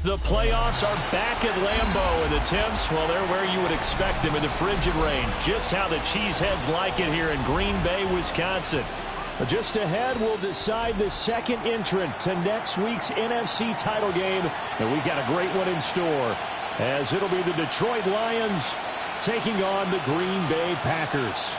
The playoffs are back at Lambeau, and the temps, well, they're where you would expect them in the frigid range. Just how the Cheeseheads like it here in Green Bay, Wisconsin. Just ahead, we'll decide the second entrant to next week's NFC title game. And we got a great one in store, as it'll be the Detroit Lions taking on the Green Bay Packers.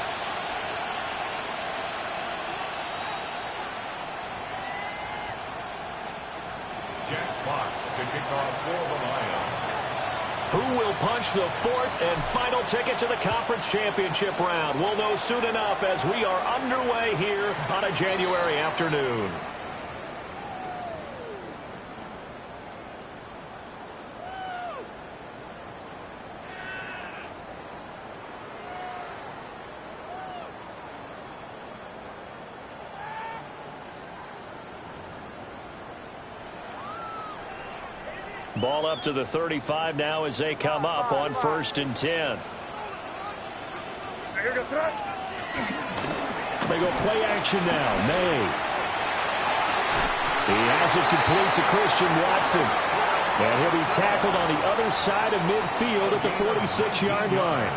To kick off for the Lions. Who will punch the fourth and final ticket to the conference championship round? We'll know soon enough as we are underway here on a January afternoon. Ball up to the 35 now as they come up on 1st and 10. They go play action now. May. He has it complete to Christian Watson. And he'll be tackled on the other side of midfield at the 46-yard line.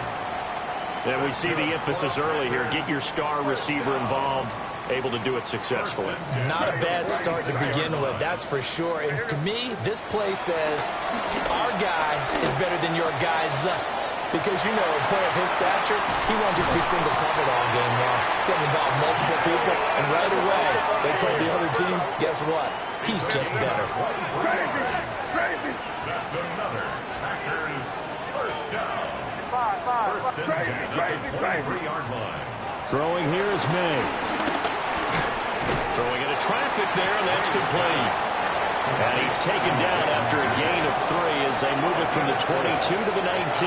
And we see the emphasis early here. Get your star receiver involved. Able to do it successfully. Not a bad start to begin with, that's for sure. And to me, this play says our guy is better than your guy's. Because, you know, a player of his stature, he won't just be single covered all game long. He's going to involve multiple people. And right away, they told the other team, guess what? He's just better. Crazy. That's another Packers first down. First and 10 at the 23-yard line. Throwing here is May. Throwing into traffic there, and that's complete. And he's taken down after a gain of 3 as they move it from the 22 to the 19.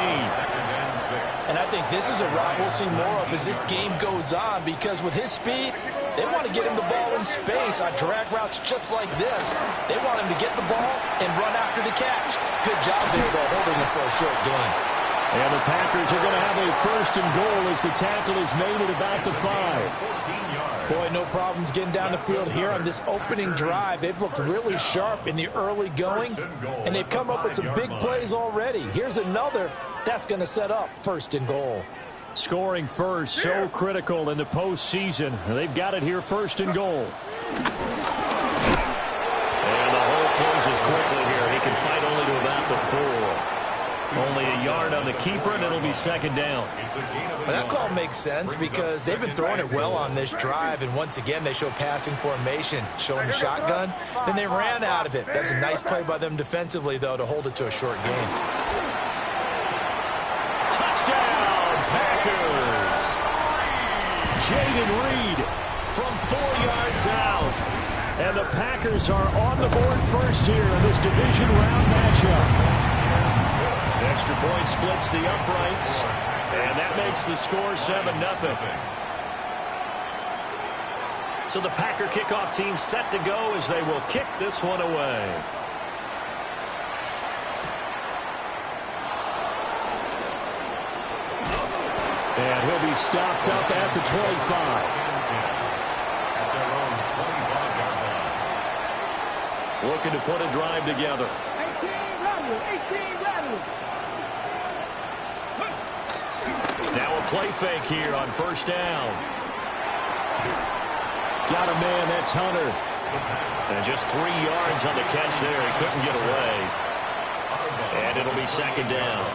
And I think this is a route we'll see more of as this game goes on, because with his speed, they want to get him the ball in space on drag routes just like this. They want him to get the ball and run after the catch. Good job there, though, holding him for a short gain. And the Packers are going to have a 1st and goal as the tackle is made at about the 5. Boy, no problems getting down the field here on this opening drive. They've looked really sharp in the early going, and they've come up with some big plays already. Here's another that's going to set up 1st and goal. Scoring first, so critical in the postseason. They've got it here, 1st and goal. And the hole closes quickly here. He can fight only to about the 4. Only a yard on the keeper, and it'll be 2nd down. Well, that call makes sense because they've been throwing it well on this drive, and once again, they show passing formation, showing the shotgun. Then they ran out of it. That's a nice play by them defensively, though, to hold it to a short gain. Touchdown, Packers! Jaden Reed From 4 yards out. And the Packers are on the board first here in this division round matchup. Extra point splits the uprights, and that makes the score 7-0. So the Packer kickoff team set to go as they will kick this one away. And he'll be stopped up at the 25. Looking to put a drive together. 18 rattle. Now a play fake here on 1st down. Got a man, that's Hunter. And just 3 yards on the catch there. He couldn't get away. And it'll be 2nd down.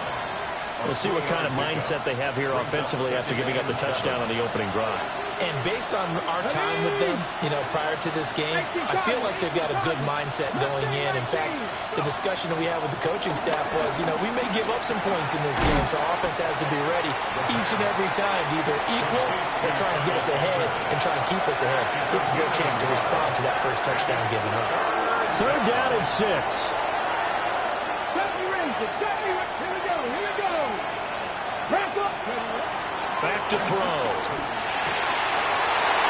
We'll see what kind of mindset they have here offensively after giving up the touchdown on the opening drive. And based on our time with them, you know, prior to this game, I feel like they've got a good mindset going in. In fact, the discussion that we had with the coaching staff was, you know, we may give up some points in this game, so offense has to be ready each and every time to either equal or try and get us ahead and try and keep us ahead. This is their chance to respond to that first touchdown given up. 3rd down and 6. Back to throw.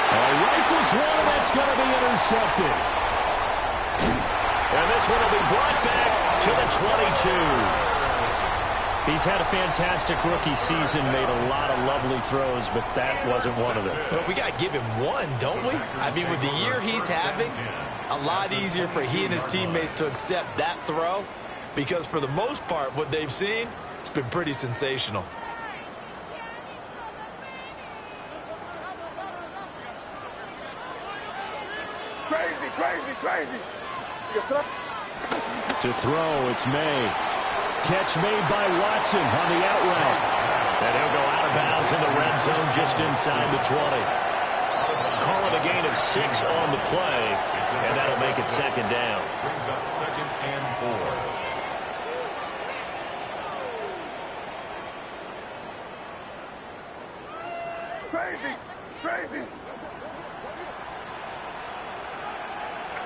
Rifles one, that's going to be intercepted. And this one will be brought back to the 22. He's had a fantastic rookie season, made a lot of lovely throws, but that wasn't one of them. But we got to give him one, don't we? I mean, with the year he's having, a lot easier for he and his teammates to accept that throw because for the most part, what they've seen, it's been pretty sensational. Crazy, crazy, crazy. Yes, sir. To throw, it's May. Catch made by Watson on the out route. And he'll go out of bounds in the red zone just inside the 20. Call it a gain of 6 on the play, and that'll make it second down. Brings up 2nd and 4. Crazy, crazy.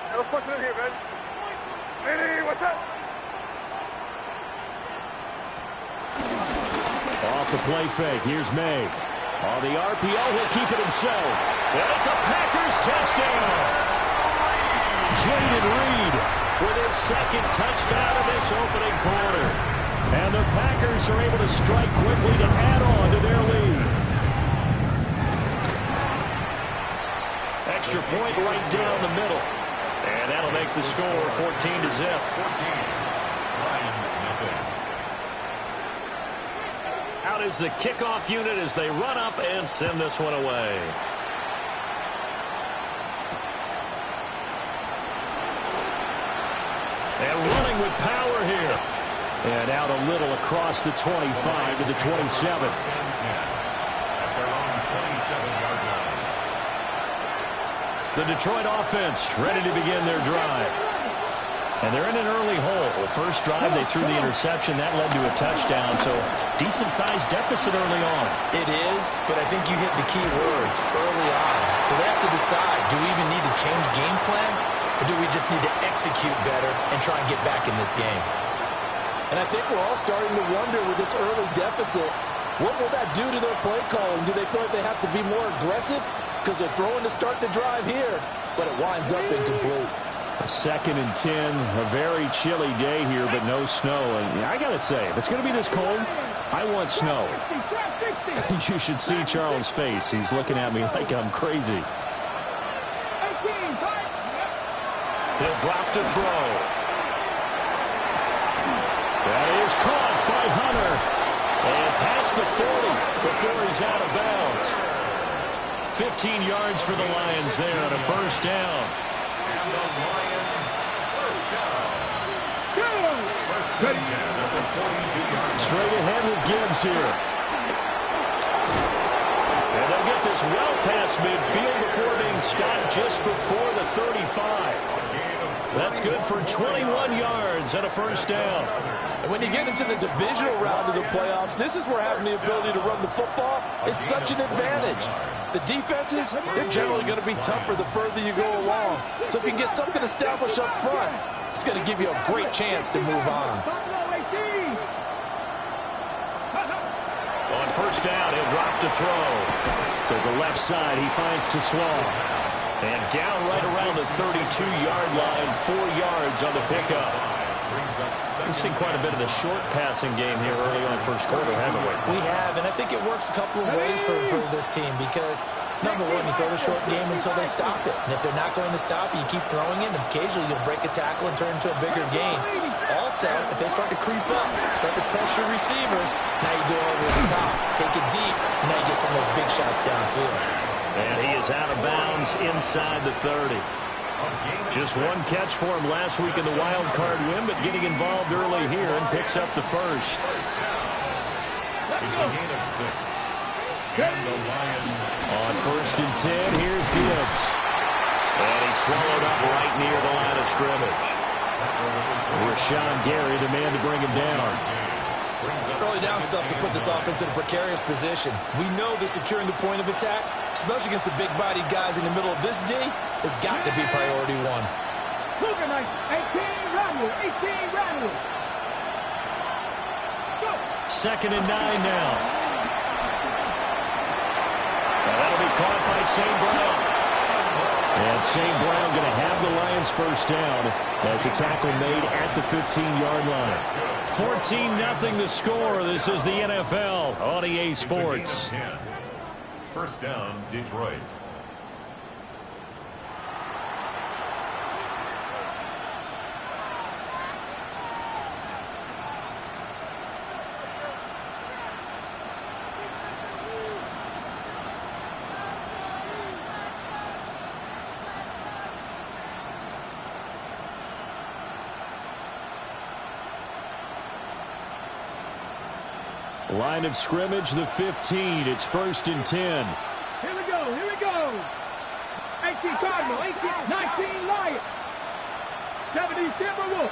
Hey, what's going on here, man? Hey, what's up? Off the play fake, here's May. On the RPO, he'll keep it himself. And it's a Packers touchdown. Jaden Reed With his second touchdown of this opening quarter. And the Packers are able to strike quickly to add on to their lead. Extra point right down the middle. And that'll make the score 14-0. 14. Lions nothing. Out is the kickoff unit as they run up and send this one away. And running with power here. And out a little across the 25 to the 27. First and 10 at their own 27-yard line. The Detroit offense ready to begin their drive. And they're in an early hole. First drive, they threw the interception. That led to a touchdown, so decent-sized deficit early on. It is, but I think you hit the key words early on. So they have to decide, do we even need to change game plan, or do we just need to execute better and try and get back in this game? And I think we're all starting to wonder with this early deficit, what will that do to their play calling? Do they feel like they have to be more aggressive? Because they're throwing to start the drive here, but it winds up incomplete. 2nd and 10, a very chilly day here, but no snow. And I got to say, if it's going to be this cold, I want snow. You should see Charles' face. He's looking at me like I'm crazy. He'll drop to throw. That is caught by Hunter. And past the 40 before he's out of bounds. 15 yards for the Lions there on a first down. And the Lions first down. First and 10 at the 42-yard line. Straight ahead with Gibbs here. And they'll get this well past midfield before being stopped just before the 35. That's good for 21 yards and a first down. And when you get into the divisional round of the playoffs, this is where having the ability to run the football is such an advantage. The defenses, they're generally going to be tougher the further you go along. So if you can get something established up front, it's going to give you a great chance to move on. On first down, he'll drop to throw. To the left side, he finds Teslau. And down right around the 32-yard line, 4 yards on the pickup. We've seen quite a bit of the short passing game here early on first quarter, haven't we? We have, and I think it works a couple of ways for this team because, number one, you throw the short game until they stop it. And if they're not going to stop it, you keep throwing it, and occasionally you'll break a tackle and turn into a bigger game. Also, if they start to creep up, start to pressure receivers, now you go over the top, take it deep, and now you get some of those big shots downfield. And he is out of bounds inside the 30. Just one catch for him last week in the wild card win, but getting involved early here and picks up the first. It's a gain of 6. And the Lions On first and 10, here's Gibbs. And he's swallowed up right near the line of scrimmage. Rashawn Gary, the man to bring him down. Early down stuff to put this offense in a precarious position. We know that securing the point of attack, especially against the big-bodied guys in the middle of this D, has got to be priority one. 2nd and 9 now. And that'll be caught by St. Brown. And St. Brown going to have the Lions first down as a tackle made at the 15-yard line. 14-0 the score. This is the NFL on EA Sports. First down, Detroit. Line of scrimmage, the 15. It's 1st and 10. Here we go, here we go. 18 Cardinal, 19 Lion. 70 Timberwolf.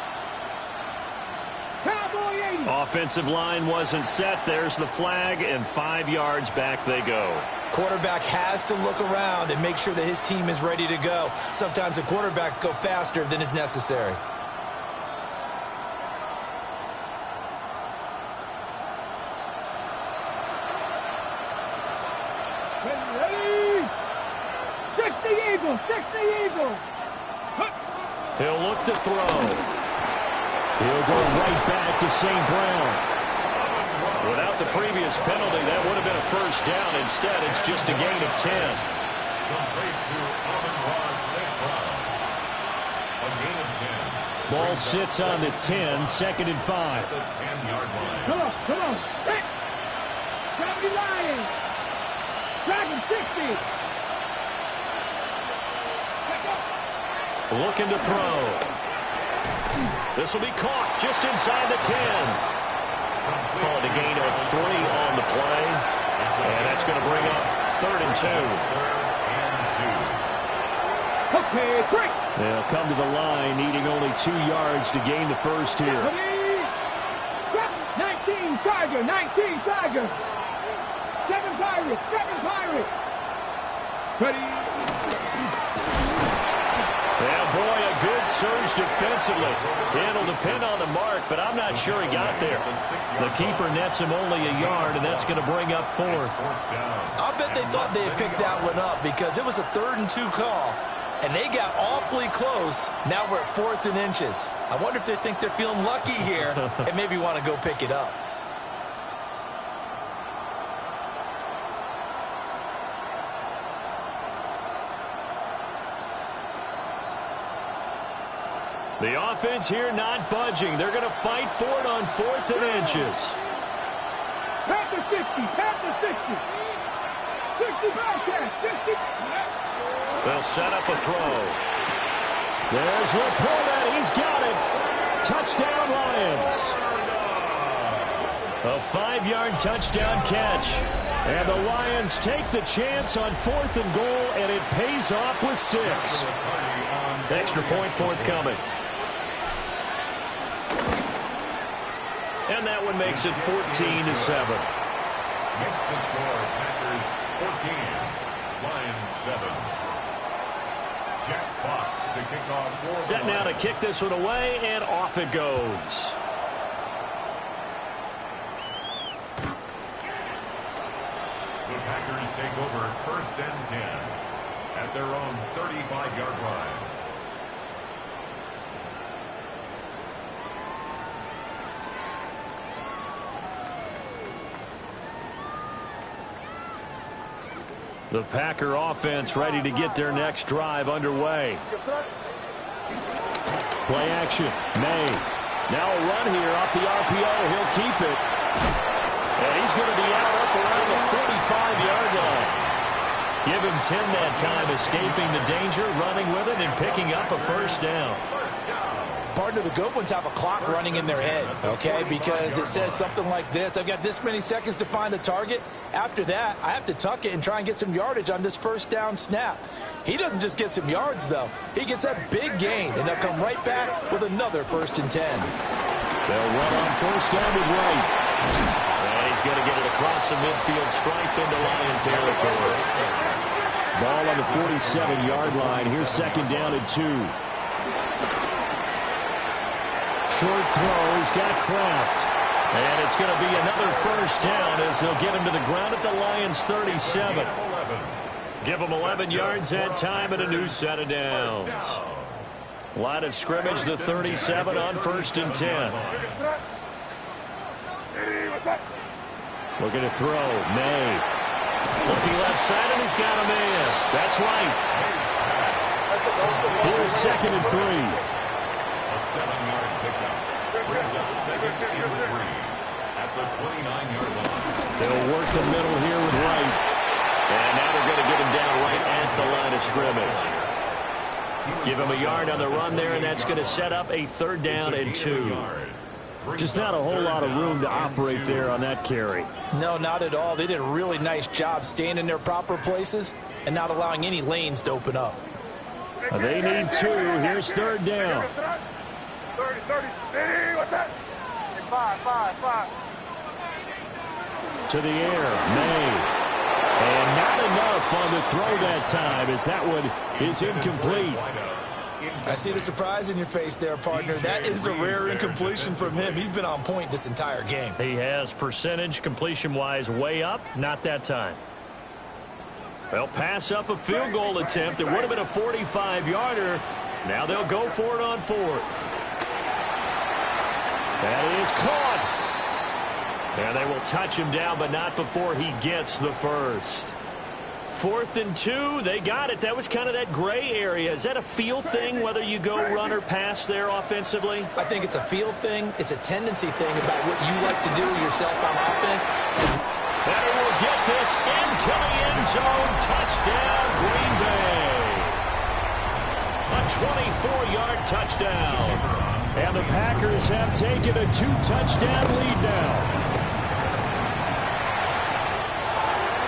Cowboy 80. Offensive line wasn't set. There's the flag, and 5 yards back they go. Quarterback has to look around and make sure that his team is ready to go. Sometimes the quarterbacks go faster than is necessary. Ready? 60 Eagles, 60 Eagles. He'll look to throw. He'll go right back to St. Brown. Without the previous penalty, that would have been a first down. Instead, it's just a gain of 10. Complete to Amon-Ra St. Brown. A gain of 10. Ball sits on the 10, 2nd and 5. At the 10-yard line. Come on. Hit. 70 Lions. Dragon 60. Looking to throw. This will be caught just inside the 10. Call it a gain of 3 on the play. And that's going to bring up 3rd and 2. Okay, quick. They'll come to the line, needing only 2 yards to gain the first here. 19 Tiger, 19 Tiger. 7 Pirates, 7 Pirates. Ready. Yeah, boy, a good surge defensively. It'll depend on the mark, but I'm not sure he got there. The keeper nets him only a yard, and that's going to bring up 4th. I'll bet they thought they had picked that one up because it was a 3rd and 2 call, and they got awfully close. Now we're at 4th and inches. I wonder if they think they're feeling lucky here and maybe want to go pick it up. The offense here not budging. They're going to fight for it on 4th and inches. Panther 60, Panther 60. 60 Bobcats, 60. They'll set up a throw. There's Laporta. He's got it. Touchdown, Lions. A 5-yard touchdown catch. And the Lions take the chance on 4th and goal, and it pays off with 6. Extra point forthcoming. And that one makes it 14-7. Makes the score Packers 14, Lions 7. Jack Fox to kick off for Set now to kick this one away, and off it goes. The Packers take over 1st and 10 at their own 35-yard line. The Packer offense ready to get their next drive underway. Play action. May. Now a run here off the RPO. He'll keep it. And he's going to be out up around the 45-yard line. Give him 10 that time, escaping the danger, running with it, and picking up a first down. Partner, the good ones have a clock running in their head, okay, because it says something like this. I've got this many seconds to find a target. After that, I have to tuck it and try and get some yardage on this first down snap. He doesn't just get some yards, though. He gets that big gain, and they'll come right back with another 1st and 10. They'll run on first down with Wright. And he's going to get it across the midfield stripe into Lion territory. Ball on the 47-yard line. Here's 2nd down and 2. Short throw. He's got Kraft. And it's going to be another first down as they'll get him to the ground at the Lions 37. Give them 11 yards that time and a new set of downs. Line of scrimmage, the 37 on 1st and 10. Looking to throw. May. Looking left side, and he's got a man. That's right. Here's 2nd and 3. A 7-yard pickup brings up 2nd and 3 at the 29-yard line. They'll work the middle here with Wright. And now they're going to get him down right at the line of scrimmage. Give him a yard on the run there, and that's going to set up a 3rd down and 2. Just not a whole lot of room to operate there on that carry. No, not at all. They did a really nice job staying in their proper places and not allowing any lanes to open up. They need 2. Here's 3rd down. 30. Hey, what's that? 5. To the air, May. And not enough on the throw that time, as that one is incomplete. I see the surprise in your face there, partner. That is a rare incompletion from him. He's been on point this entire game. He has percentage completion-wise way up. Not that time. They'll pass up a field goal attempt. It would have been a 45-yarder. Now they'll go for it on 4th. That is caught. And they will touch him down, but not before he gets the first. 4th and 2, they got it. That was kind of that gray area. Is that a feel thing, whether you go run or pass there offensively? I think it's a feel thing. It's a tendency thing about what you like to do yourself on offense. And he will get this into the end zone. Touchdown, Green Bay. A 24-yard touchdown. And the Packers have taken a 2-touchdown lead now.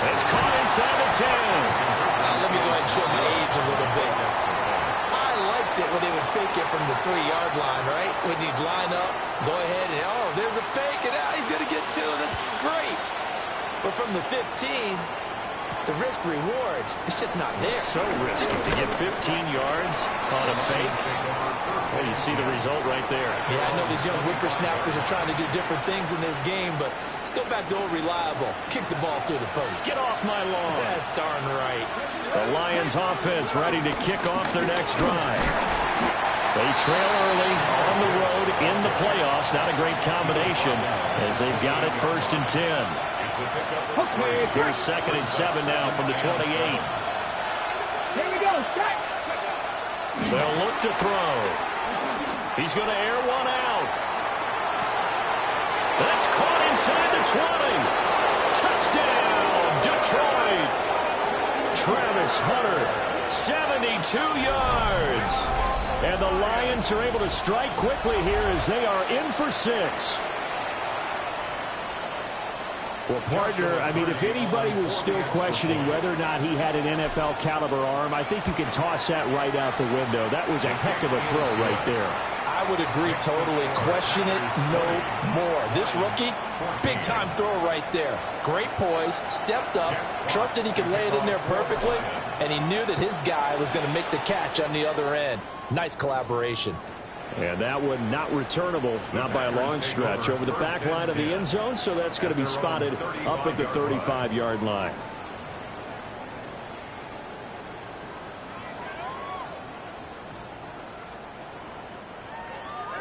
It's caught inside the 10. Let me go ahead and show my age a little bit. I liked it when they would fake it from the 3-yard line, right? When you'd line up, go ahead and, oh, there's a fake, and now he's going to get 2. That's great. But from the 15, the risk-reward is just not there. So risky to get 15 yards on a fake. Well, you see the result right there. Yeah, I know these young whippersnappers are trying to do different things in this game, but let's go back to old reliable. Kick the ball through the post. Get off my lawn. That's darn right. The Lions offense ready to kick off their next drive. They trail early on the road in the playoffs. Not a great combination as they've got it 1st and 10. Here's 2nd and 7 now from the 28. Here we go. Set. They'll look to throw. He's going to air one out. That's caught inside the 20. Touchdown, Detroit. Travis Hunter, 72 yards. And the Lions are able to strike quickly here as they are in for 6. Well, partner, I mean, if anybody was still questioning whether or not he had an NFL-caliber arm, I think you can toss that right out the window. That was a heck of a throw right there. I would agree totally. Question it no more. This rookie, big-time throw right there. Great poise, stepped up, trusted he could lay it in there perfectly, and he knew that his guy was going to make the catch on the other end. Nice collaboration. And that one not returnable, not by a long stretch, over the back line of the end zone, so that's going to be spotted up at the 35-yard line.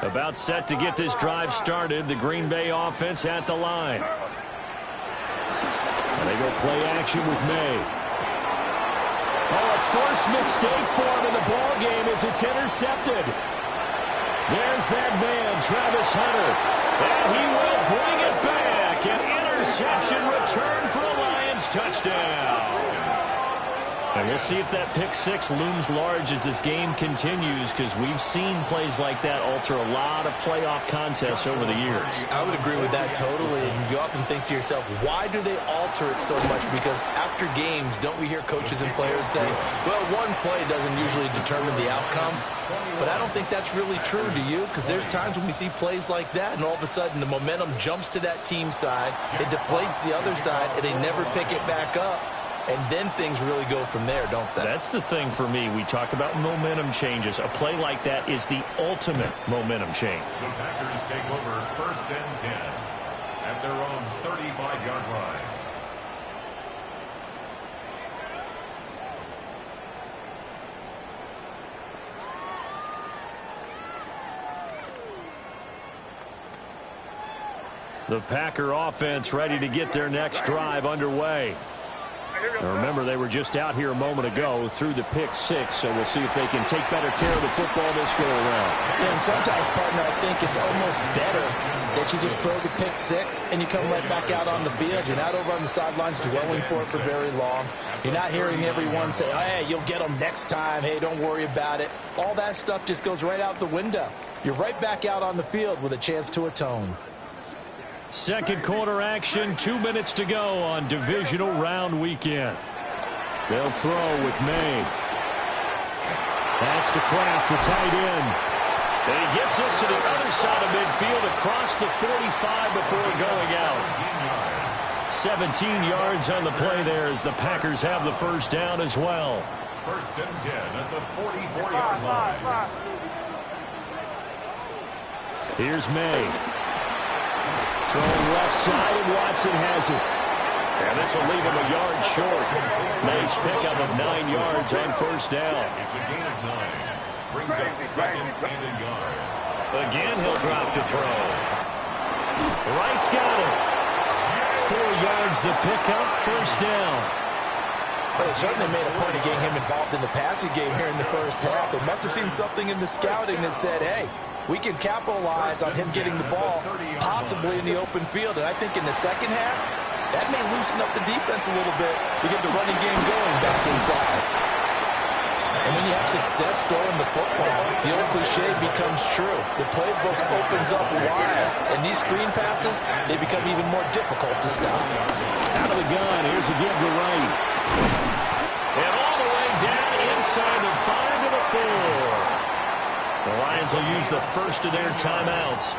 About set to get this drive started, the Green Bay offense at the line. And they go play action with May. Oh, a forced mistake for him in the ball game as it's intercepted. There's that man, Travis Hunter. And he will bring it back. An interception return for a Lions touchdown. And we'll see if that pick 6 looms large as this game continues, because we've seen plays like that alter a lot of playoff contests over the years. I would agree with that totally. And you often think to yourself, why do they alter it so much? Because after games, don't we hear coaches and players say, well, one play doesn't usually determine the outcome. But I don't think that's really true, do you? Because there's times when we see plays like that, and all of a sudden the momentum jumps to that team side, it deflates the other side, and they never pick it back up. And then things really go from there, don't they? That's the thing for me. We talk about momentum changes. A play like that is the ultimate momentum change. The Packers take over 1st and 10 at their own 35-yard line. The Packer offense ready to get their next drive underway. Now remember, they were just out here a moment ago through the pick 6, so we'll see if they can take better care of the football this go around. And sometimes, partner, I think it's almost better that you just throw the pick 6 and you come right back out on the field. You're not over on the sidelines dwelling for it for very long. You're not hearing everyone say, oh, hey, you'll get them next time. Hey, don't worry about it. All that stuff just goes right out the window. you're right back out on the field with a chance to atone. Second quarter action, 2 minutes to go on divisional round weekend. They'll throw with May. That's to Kraft, the tight end. And he gets this to the other side of midfield across the 45 before going out. 17 yards on the play there as the Packers have the first down as well. First and 10 at the 44-yard line. Here's May. Throwing left side, and Watson has it. And this will leave him a yard short. Nice pickup of 9 yards on first down. It's a gain of 9. Brings up second and a yard. Again, he'll drop to throw. Wright's got it. 4 yards the pickup, first down. Well, they certainly made a point of getting him involved in the passing game here in the first half. They must have seen something in the scouting that said, hey, we can capitalize on him getting the ball possibly in the open field. And I think in the second half, that may loosen up the defense a little bit to get the running game going back inside. And when you have success throwing the football, the old cliche becomes true. The playbook opens up wide, and these screen passes, they become even more difficult to stop. Out of the gun, here's a give to Wright. And all the way down inside the 5 to the 4. The Lions will use the first of their timeouts,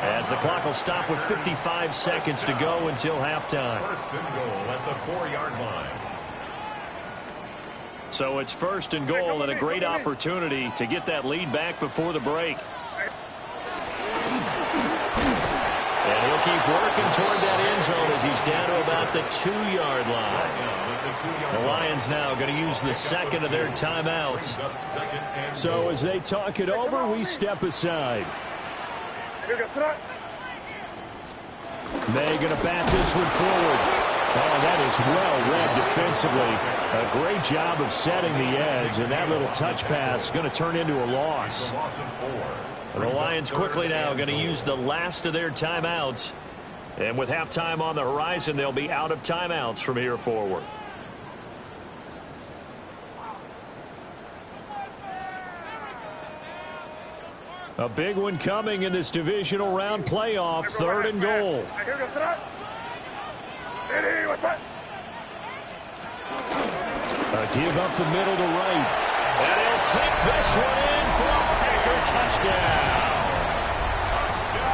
as the clock will stop with 55 seconds to go until halftime. First and goal at the 4-yard line. So it's first and goal and a great opportunity to get that lead back before the break. And he'll keep working toward that end zone as he's down to about the 2-yard line. The Lions now going to use the second of their timeouts. So as they talk it over, we step aside. May going to bat this one forward. Oh, that is well read defensively. A great job of setting the edge, and that little touch pass is going to turn into a loss. The Lions quickly now going to use the last of their timeouts. And with halftime on the horizon, they'll be out of timeouts from here forward. A big one coming in this divisional round playoff, third and goal. A give up the middle to Wright. And he'll take this one in for a Packer touchdown.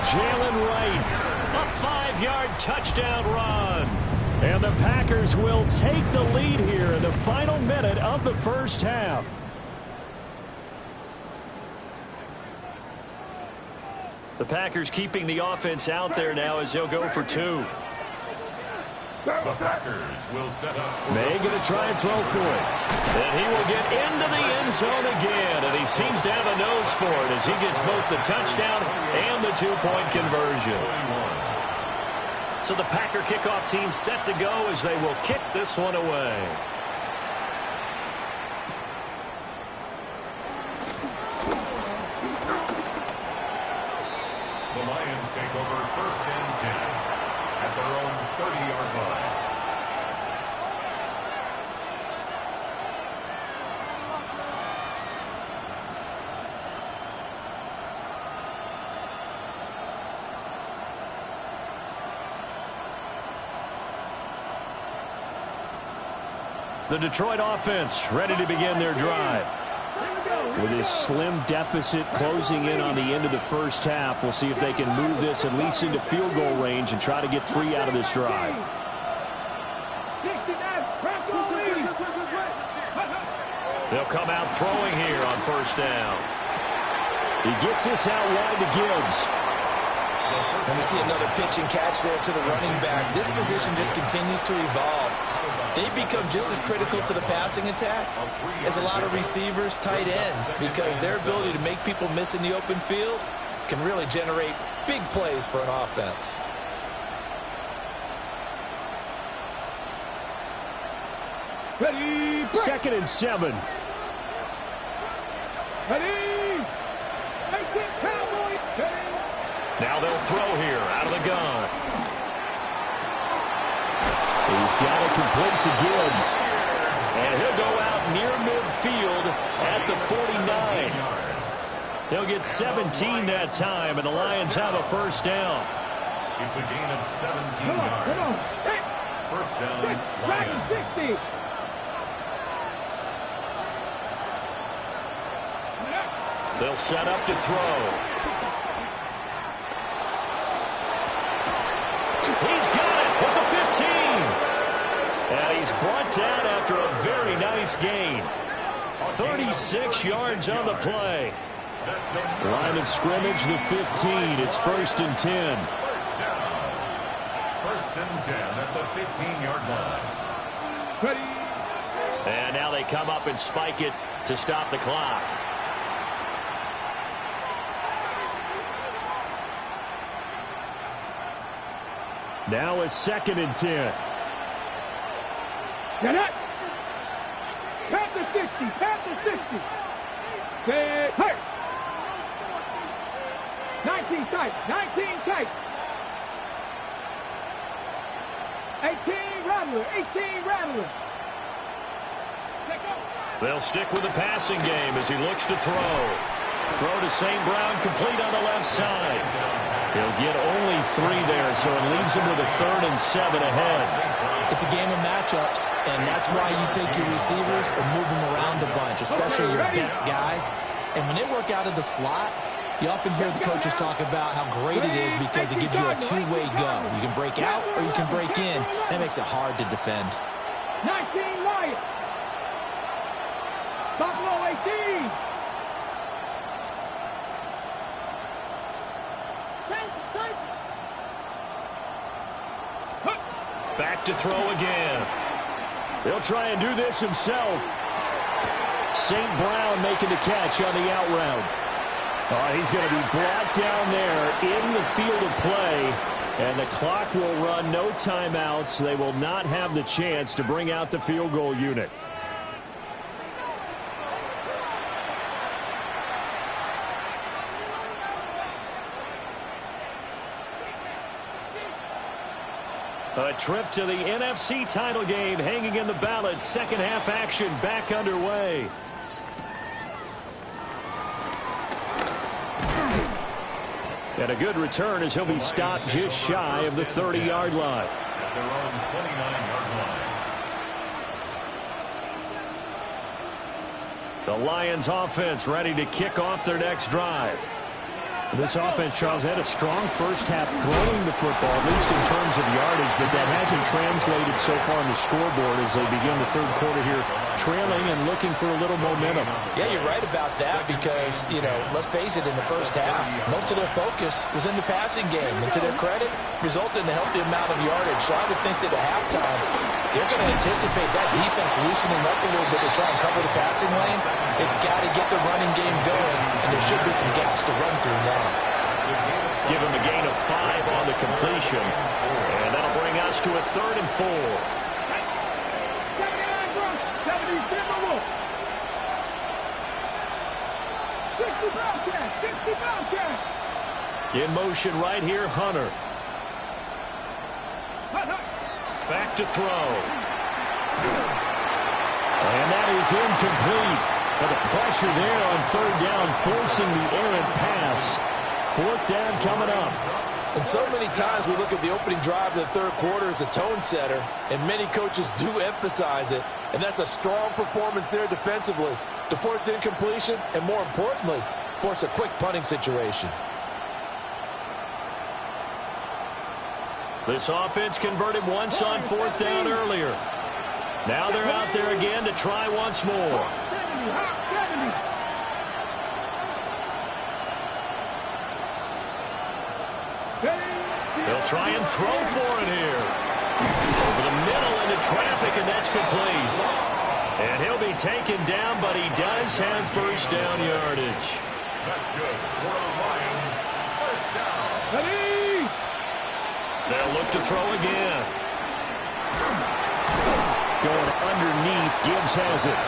Jalen Wright, A 5-yard touchdown run. and the Packers will take the lead here in the final minute of the first half. The Packers keeping the offense out there now as they'll go for 2. The Packers will set up. May going to try and throw for it. And he will get into the end zone again, and he seems to have a nose for it as he gets both the touchdown and the 2-point conversion. So the Packer kickoff team set to go as they will kick this one away. The Lions take over first and 10 at their own 30-yard line. The Detroit offense ready to begin their drive. With his slim deficit closing in on the end of the first half, we'll see if they can move this at least into field goal range and try to get 3 out of this drive. They'll come out throwing here on first down. He gets this out wide to Gibbs. And we see another pitch and catch there to the running back. This position just continues to evolve. They become just as critical to the passing attack as a lot of receivers, tight ends, because their ability to make people miss in the open field can really generate big plays for an offense. Ready, break. 2nd and 7. Ready. Make it, Cowboys. Ready. Now they'll throw here out of the gun. He's got it complete to Gibbs. And he'll go out near midfield at the 49. They'll get 17 that time, and the Lions have a first down. It's a gain of 17 yards. Come on. First down, Lions. 60. They'll set up to throw. He's got it with the 15. And he's brought down after a very nice gain. 36 yards on the play. Line of scrimmage, the 15. It's 1st and 10. First and 10 at the 15-yard line. Ready. And now they come up and spike it to stop the clock. Now it's 2nd and 10. Get it. Tap the 60. Tap the 60. Say, hey. 19 tight. 19 tight. 18 rattler. 18 rattler. They'll stick with the passing game as he looks to throw. Throw to St. Brown, complete on the left side. He'll get only 3 there, so it leaves him with a 3rd and 7 ahead. It's a game of matchups, and that's why you take your receivers and move them around a bunch, especially your best guys. And when they work out of the slot, you often hear the coaches talk about how great it is because it gives you a two-way go. You can break out or you can break in. That makes it hard to defend. 19 Lions. Buffalo 18. Back to throw again. He'll try and do this himself. St. Brown making the catch on the out route. He's going to be brought down there in the field of play, and the clock will run. No timeouts. They will not have the chance to bring out the field goal unit. A trip to the NFC title game hanging in the balance. Second half action back underway. And a good return as he'll be stopped just shy of the 30-yard line. At their own 29-yard line. The Lions offense ready to kick off their next drive. This offense, Charles, had a strong first half throwing the football, at least in terms of yardage, but that hasn't translated so far on the scoreboard as they begin the third quarter here, trailing and looking for a little momentum. Yeah, you're right about that because, you know, let's face it, in the first half, most of their focus was in the passing game. And to their credit, resulted in a healthy amount of yardage. So I would think that at halftime, they're going to anticipate that defense loosening up a little bit to try and cover the passing lanes. They've got to get the running game going, and there should be some gaps to run through now. Give him a gain of 5 on the completion. And that'll bring us to a 3rd and 4. 79 Brooks. 70 Timberwolves. 60 Bobcats. 60 Bobcats. In motion right here, Hunter. Back to throw. And that is incomplete. But the pressure there on 3rd down, forcing the errant pass. 4th down coming up. And so many times we look at the opening drive of the third quarter as a tone setter, and many coaches do emphasize it. And that's a strong performance there defensively to force incompletion and, more importantly, force a quick punting situation. This offense converted once on 4th down earlier. Now they're out there again to try once more. 70. They'll try and throw for it here. Over the middle into traffic, and that's complete. And he'll be taken down, but he does have first down yardage. That's good for the Lions. First down. Ready. They'll look to throw again. Going underneath, Gibbs has it.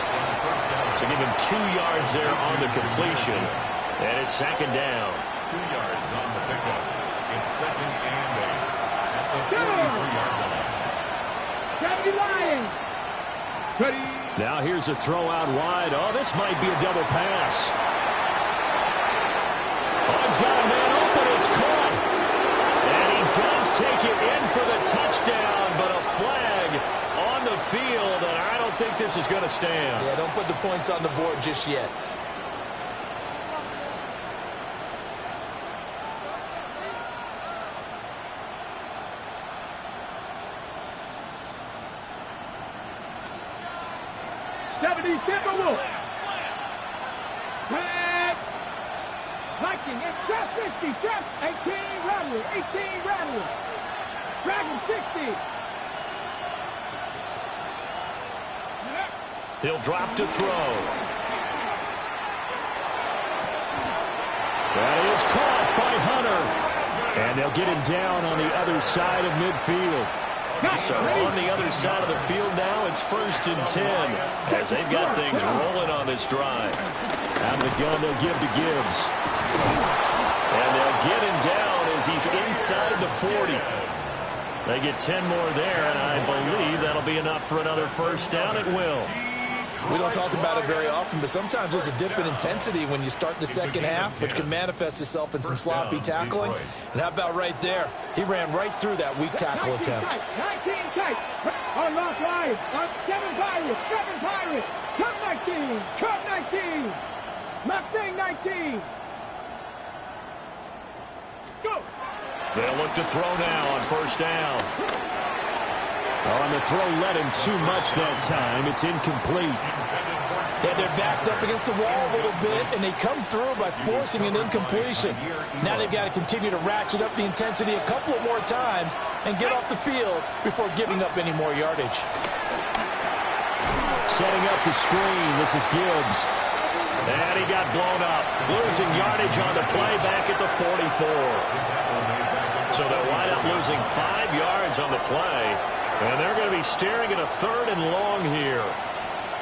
So give him 2 yards there on the completion. And it's 2nd down. 2 yards on the pickup. It's 2nd and 8 at the 43-yard line. 70 Lions. Ready. Now here's a throw out wide. Oh, this might be a double pass. Oh, he's got a man open. It's caught. And he does take it in for the touchdown, but a flag on the field, and I don't think this is going to stand. Yeah, don't put the points on the board just yet. Viking, it's trap 50, trap 18, Rattler, 18, Rattler. Dragon 60. He'll drop to throw. That is caught by Hunter. And they'll get him down on the other side of midfield. So on the other side of the field now, it's 1st and 10 as they've got things rolling on this drive. Out of the gun, they'll give to Gibbs. And they'll get him down as he's inside the 40. They get 10 more there, and I believe that'll be enough for another first down. It will. We don't talk about it very often, but sometimes there's a dip in intensity when you start the second half, which can manifest itself in some sloppy tackling. And how about right there? He ran right through that weak tackle attempt. 19 tight. Unlock line. 7 Pirates. 7 Pirates. Cut 19. Cut 19. Mustang 19. Go. They'll look to throw now on first down. Oh, and the throw led him too much that time. It's incomplete. Yeah, their back's up against the wall a little bit, and they come through by forcing an incompletion. Now they've got to continue to ratchet up the intensity a couple of more times and get off the field before giving up any more yardage. Setting up the screen. This is Gibbs. And he got blown up. Losing yardage on the play back at the 44. So they'll wind up losing 5 yards on the play. And they're going to be staring at a 3rd and long here.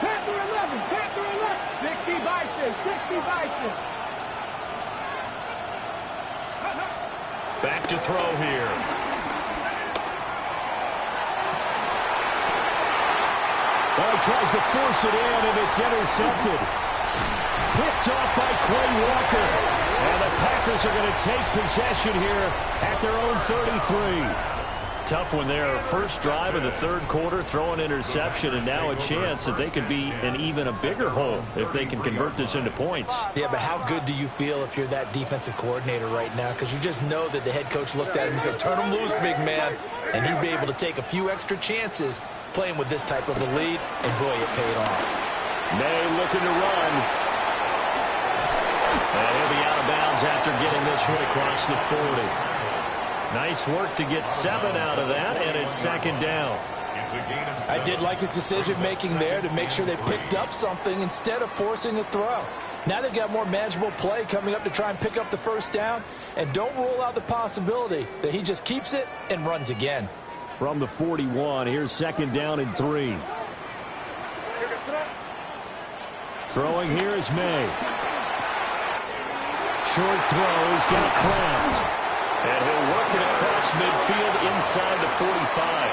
Panther 11. Panther 11. 60 Bison. 60 Bison. Back to throw here. Well, he tries to force it in, and it's intercepted. Picked off by Quay Walker. And the Packers are going to take possession here at their own 33. Tough one there. First drive of the 3rd quarter, throw an interception, and now a chance that they could be in even a bigger hole if they can convert this into points. Yeah, but how good do you feel if you're that defensive coordinator right now? Because you just know that the head coach looked at him and said, turn him loose, big man. And he'd be able to take a few extra chances playing with this type of a lead, and boy, it paid off. May looking to run. And he'll be out of bounds after getting this one across the 40. Nice work to get 7 out of that, and it's 2nd down. I did like his decision-making there to make sure they picked up something instead of forcing a throw. Now they've got more manageable play coming up to try and pick up the first down, and don't rule out the possibility that he just keeps it and runs again. From the 41, here's 2nd down and 3. Throwing here is May. Short throw, he's got Kraft. And he'll work it across midfield inside the 45.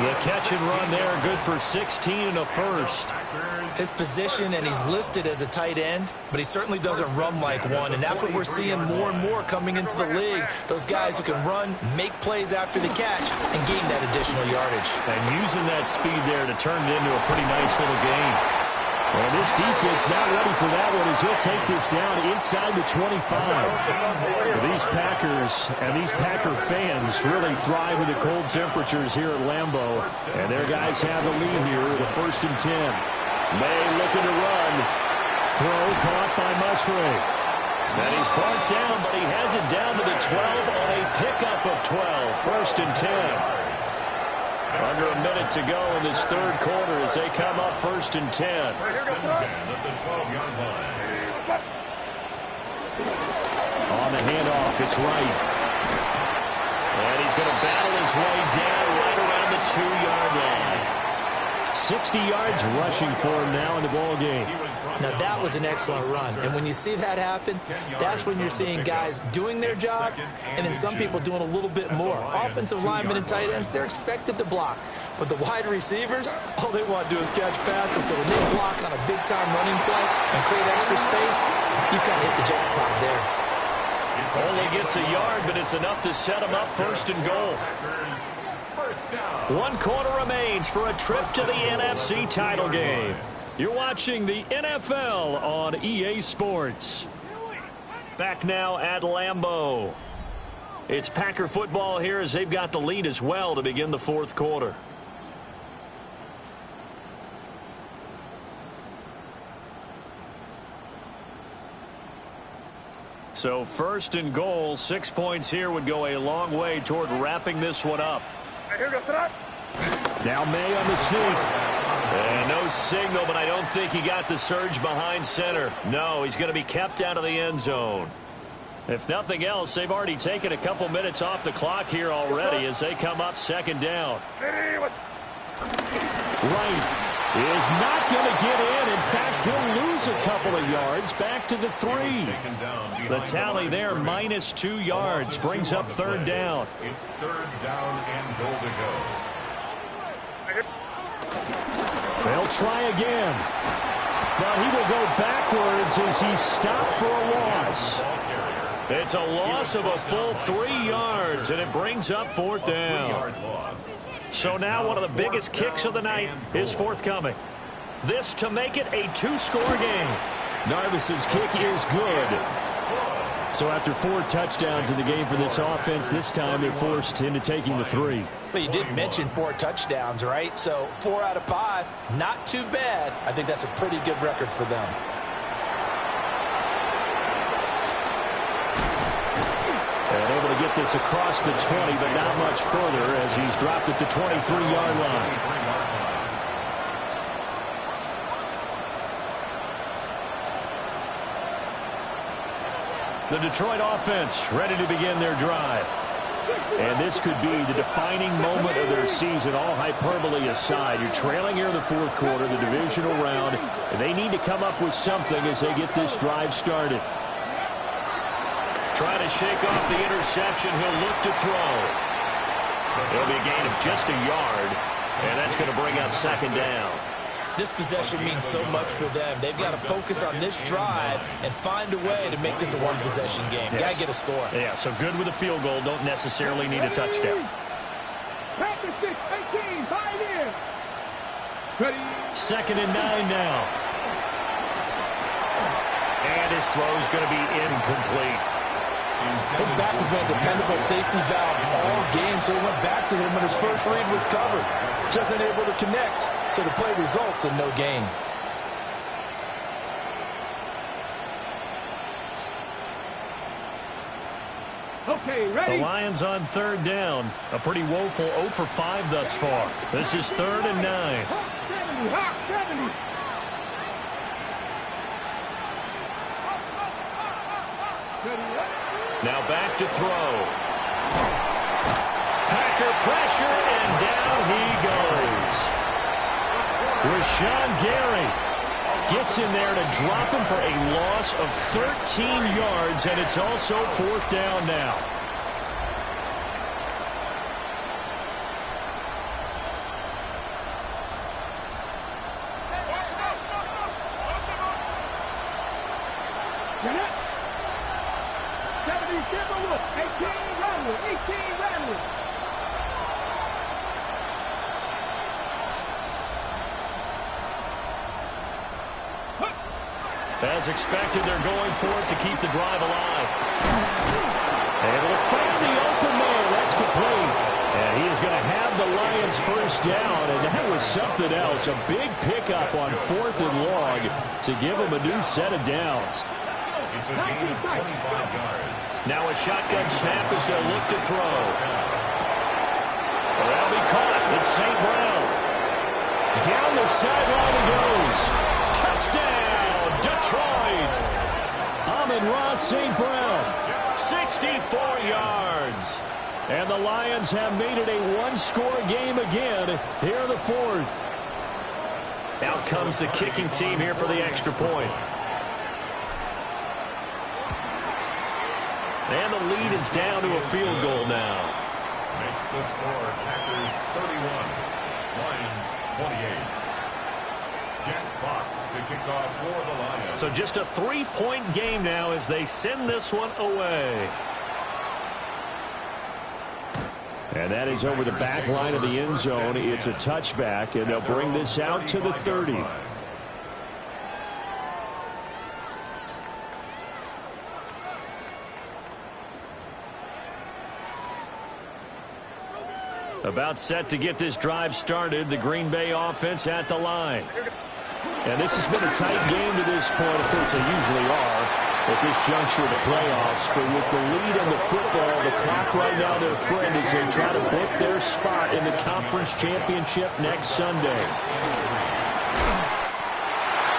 The catch and run there, good for 16 and a first. His position, and he's listed as a tight end, but he certainly doesn't run like one, and that's what we're seeing more and more coming into the league. Those guys who can run, make plays after the catch, and gain that additional yardage. And using that speed there to turn it into a pretty nice little game. And this defense not ready for that one as he'll take this down inside the 25. These Packers and these Packer fans really thrive in the cold temperatures here at Lambeau. And their guys have the lead here with a 1st and 10. May looking to run. Throw caught by Musgrave. And he's brought down, but he has it down to the 12 on a pickup of 12. 1st and 10. Under a minute to go in this 3rd quarter as they come up 1st and 10. 1st and 10 at the 12-yard line. On the handoff, it's Wright. And he's going to battle his way down right around the 2-yard line. 60 yards rushing for him now in the ball game. Now, that was an excellent run. And when you see that happen, that's when you're seeing guys doing their job and then some people doing a little bit more. Offensive linemen and tight ends, they're expected to block. But the wide receivers, all they want to do is catch passes. So when they block on a big-time running play and create extra space, you've got to hit the jackpot there. Only gets a yard, but it's enough to set him up first and goal. 1 quarter remains for a trip to the NFC title game. You're watching the NFL on EA Sports. Back now at Lambeau. It's Packer football here as they've got the lead as well to begin the fourth quarter. So first and goal, 6 points here would go a long way toward wrapping this one up. Now May on the sneak. And no signal, but I don't think he got the surge behind center. No, he's going to be kept out of the end zone. If nothing else, they've already taken a couple minutes off the clock here already as they come up second down. Wright is not going to get in. In fact, he'll lose a couple of yards back to the 3. The tally there, -2 yards, brings up third down. It's third down and goal to go. They'll try again. But he will go backwards as he's stopped for a loss. It's a loss of a full 3 yards, and it brings up fourth down. So now one of the biggest kicks of the night is forthcoming. This to make it a 2-score game. Narvis's kick is good. So after 4 touchdowns in the game for this offense, this time they're forced into taking the 3. But you did mention 4 touchdowns, right? So 4 out of 5, not too bad. I think that's a pretty good record for them. And able to get this across the 20, but not much further as he's dropped at the 23-yard line. The Detroit offense ready to begin their drive. And this could be the defining moment of their season, all hyperbole aside. You're trailing here in the fourth quarter, the divisional round, and they need to come up with something as they get this drive started. Trying to shake off the interception. He'll look to throw. It'll be a gain of just a yard, and that's going to bring up second down. This possession means so much for them. They've got to focus on this drive and find a way to make this a one-possession game. Yes. Got to get a score. Yeah, so good with a field goal. Don't necessarily need a touchdown. Second and 9 now. And his throw is going to be incomplete. His back has been a dependable safety valve all game, so he went back to him when his first read was covered. Just unable to connect, so the play results in no gain. Okay, ready? The Lions on third down. A pretty woeful 0 for 5 thus far. This is third and 9. Hawk 70, Hawk 70. Now back to throw. Packer pressure, and down he goes. Rashawn Gary gets in there to drop him for a loss of 13 yards, and it's also fourth down now. As expected, they're going for it to keep the drive alive. Able to find the open man. That's complete. And he is going to have the Lions first down. And that was something else. A big pickup on fourth and long to give them a new set of downs. It's a gain of 25 yards. Now a shotgun snap as they'll look to throw. That'll be caught. It's St. Brown. Down the sideline he goes. Touchdown, Detroit. Amon-Ra St. Brown, 64 yards. And the Lions have made it a one-score game again here in the fourth. Out comes the kicking team here for the extra point. And the lead is down to a field goal now. Makes the score Packers 31, Lions 28. Jack Fox to kick off for the Lions. So just a 3-point game now as they send this one away. And that is over the back line of the end zone. It's a touchback, and they'll bring this out to the 30. About set to get this drive started. The Green Bay offense at the line. And this has been a tight game to this point. Of course, they usually are at this juncture of the playoffs. But with the lead in the football, the clock right now, their friend, as they try to book their spot in the conference championship next Sunday.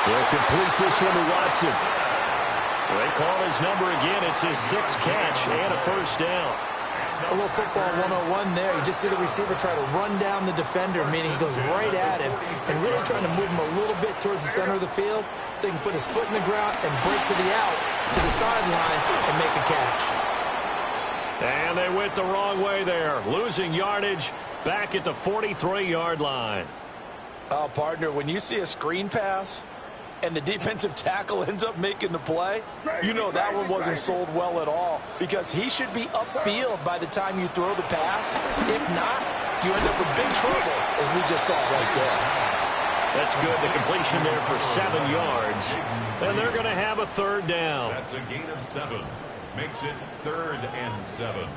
They'll complete this one to Watson. They call his number again. It's his 6th catch and a first down. A little football 101 there. You just see the receiver try to run down the defender, meaning he goes right at him and really trying to move him a little bit towards the center of the field so he can put his foot in the ground and break to the out, to the sideline, and make a catch. And they went the wrong way there, losing yardage back at the 43-yard line. Oh, partner, when you see a screen pass and the defensive tackle ends up making the play, you know that one wasn't sold well at all, because he should be upfield by the time you throw the pass. If not, you end up with big trouble, as we just saw right there. That's good. The completion there for 7 yards. And they're going to have a 3rd down. That's a gain of 7. Makes it 3rd and 7.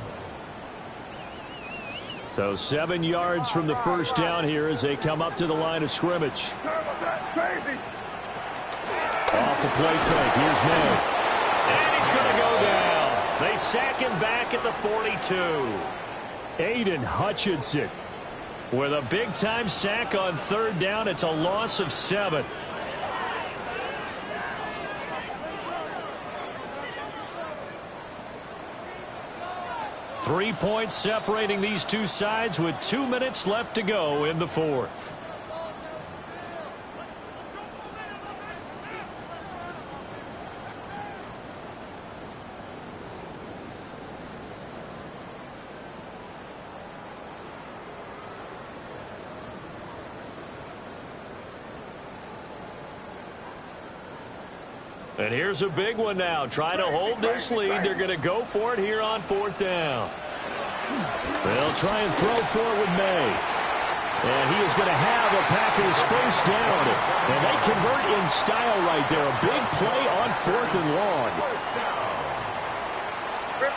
So 7 yards from the first down here as they come up to the line of scrimmage. Off the play fake. Here's May. And he's going to go down. They sack him back at the 42. Aiden Hutchinson with a big-time sack on 3rd down. It's a loss of 7. Three points separating these two sides with 2 minutes left to go in the 4th. And here's a big one now. Trying to hold this lead. They're going to go for it here on 4th down. They'll try and throw for it with May. And he is going to have a Packers first down. And they convert in style right there. A big play on 4th and long.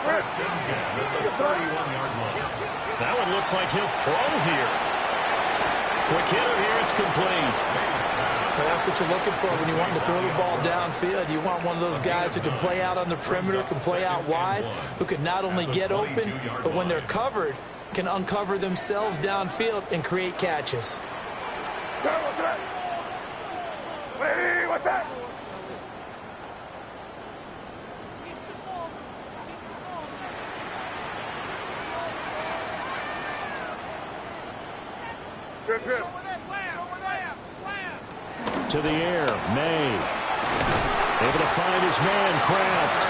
First and 10 at the 31-yard line. That one looks like he'll throw here. Quick hitter here. It's complete. That's what you're looking for when you want to throw the ball downfield. You want one of those guys who can play out on the perimeter, can play out wide, who can not only get open, but when they're covered, can uncover themselves downfield and create catches. What's that? Lady, what's that? Good. To the air, May. Able to find his man, Kraft.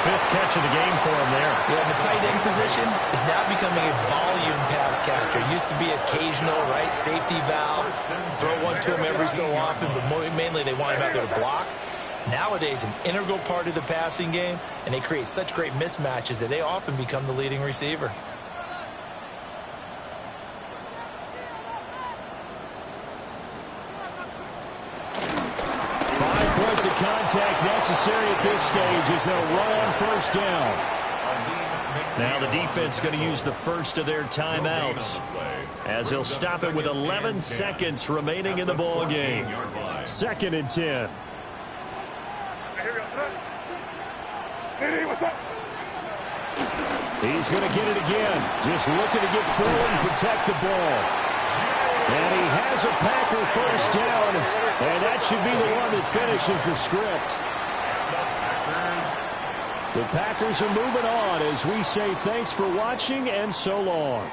5th catch of the game for him there. Yeah, the tight end position is now becoming a volume pass catcher. It used to be occasional, right? Safety valve. Throw one to him every so often, but mainly they want him out there to block. Nowadays, an integral part of the passing game, and they create such great mismatches that they often become the leading receiver. 5 points of contact necessary at this stage as they'll run on first down. Now the defense going to use the first of their timeouts as they'll stop it with 11 seconds remaining in the ball game. 2nd and 10. He's going to get it again. Just looking to get forward and protect the ball. And he has a Packer first down. And that should be the one that finishes the script. The Packers are moving on as we say thanks for watching and so long.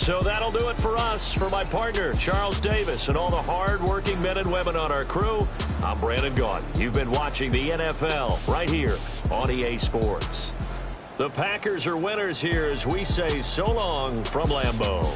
So that'll do it for us. For my partner, Charles Davis, and all the hard-working men and women on our crew, I'm Brandon Gaudin. You've been watching the NFL right here on EA Sports. The Packers are winners here as we say so long from Lambeau.